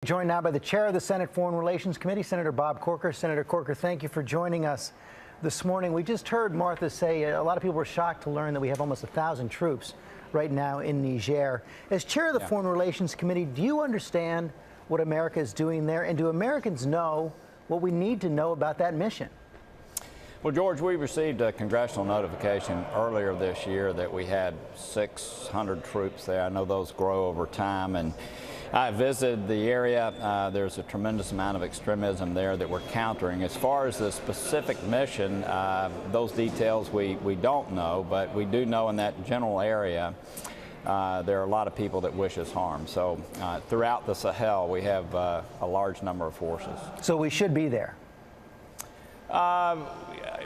Joined now by the chair of the Senate Foreign Relations Committee, Senator Bob Corker. Senator Corker, thank you for joining us this morning. We just heard Martha say a lot of people were shocked to learn that we have almost 1,000 troops right now in Niger. As chair of the Foreign Relations Committee, do you understand what America is doing there? And do Americans know what we need to know about that mission? Well, George, we received a congressional notification earlier this year that we had 600 troops there. I know those grow over time, and I visited the area. There's a tremendous amount of extremism there that we're countering. As far as the specific mission, those details we don't know, but we do know in that general area there are a lot of people that wish us harm. So throughout the Sahel, we have a large number of forces. So we should be there?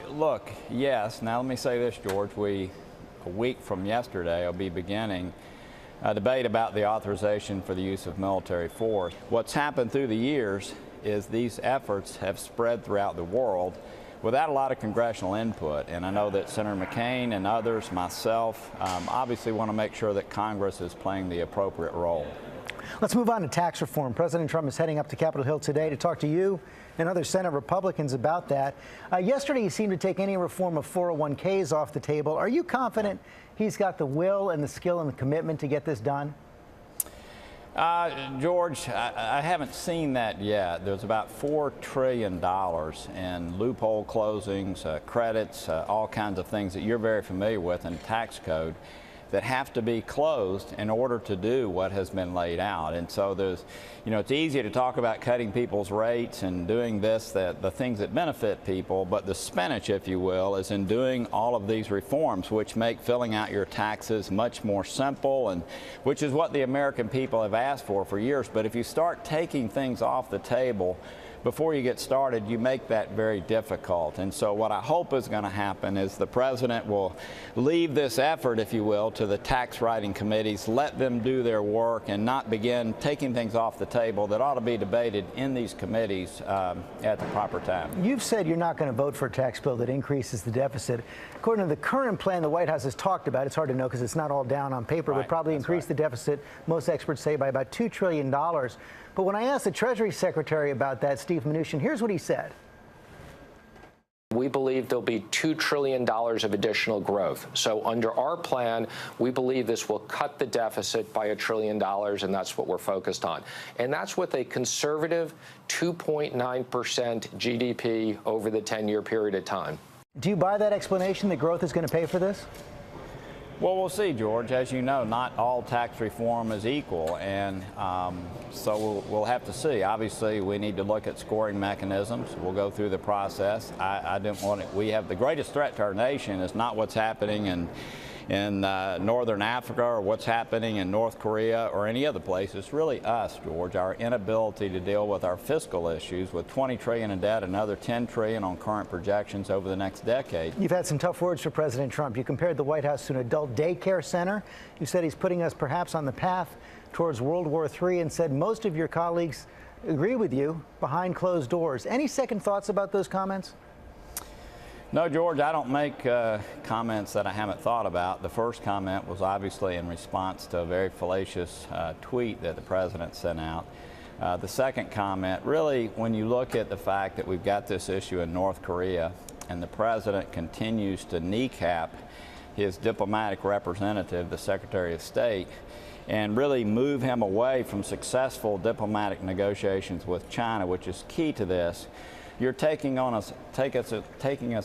Look, yes. Now let me say this, George. A week from yesterday, will be beginning a debate about the authorization for the use of military force. What's happened through the years is these efforts have spread throughout the world without a lot of congressional input. And I know that Senator McCain and others, myself, obviously want to make sure that Congress is playing the appropriate role. Let's move on to tax reform. President Trump is heading up to Capitol Hill today to talk to you and other Senate Republicans about that. Yesterday, he seemed to take any reform of 401ks off the table. Are you confident he's got the will and the skill and the commitment to get this done? George, I haven't seen that yet. There's about $4 trillion in loophole closings, credits, all kinds of things that you're very familiar with in the tax code that have to be closed in order to do what has been laid out. And so there's, it's easy to talk about cutting people's rates and doing the things that benefit people, but the spinach, if you will, is in doing all of these reforms, which make filling out your taxes much more simple, and which is what the American people have asked for years. But if you start taking things off the table before you get started, you make that very difficult. And so what I hope is going to happen is the president will leave this effort, if you will, to the tax writing committees, let them do their work and not begin taking things off the table that ought to be debated in these committees at the proper time. You've said you're not going to vote for a tax bill that increases the deficit. According to the current plan the White House has talked about, it's hard to know because it's not all down on paper, but probably increase the deficit, most experts say, by about $2 trillion. But when I asked the Treasury Secretary about that, Steve Mnuchin, here's what he said. We believe there'll be $2 trillion of additional growth. So under our plan, we believe this will cut the deficit by $1 trillion, and that's what we're focused on. And that's with a conservative 2.9% GDP over the 10-year period of time. Do you buy that explanation that growth is going to pay for this? Well, we'll see, George. As you know, not all tax reform is equal, and so we'll have to see. Obviously, we need to look at scoring mechanisms. We'll go through the process. I didn't want it. We have the greatest threat to our nation is not what's happening in northern Africa or what's happening in North Korea or any other place. It's really us, George, our inability to deal with our fiscal issues with $20 trillion in debt, another $10 trillion on current projections over the next decade. You've had some tough words for President Trump. You compared the White House to an adult daycare center. You said he's putting us perhaps on the path towards World War III, and said most of your colleagues agree with you behind closed doors. Any second thoughts about those comments? No, George, I don't make comments that I haven't thought about. The first comment was obviously in response to a very fallacious tweet that the president sent out. The second comment, really, when you look at the fact that we've got this issue in North Korea and the president continues to kneecap his diplomatic representative, the Secretary of State, and really move him away from successful diplomatic negotiations with China, which is key to this, you're taking us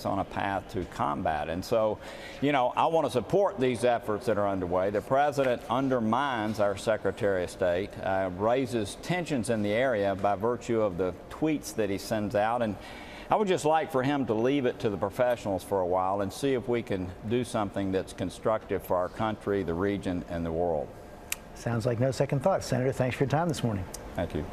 on a path to combat. And so, I want to support these efforts that are underway. The president undermines our Secretary of State, raises tensions in the area by virtue of the tweets that he sends out. And I would just like for him to leave it to the professionals for a while and see if we can do something that's constructive for our country, the region, and the world. Sounds like no second thoughts. Senator, thanks for your time this morning. Thank you.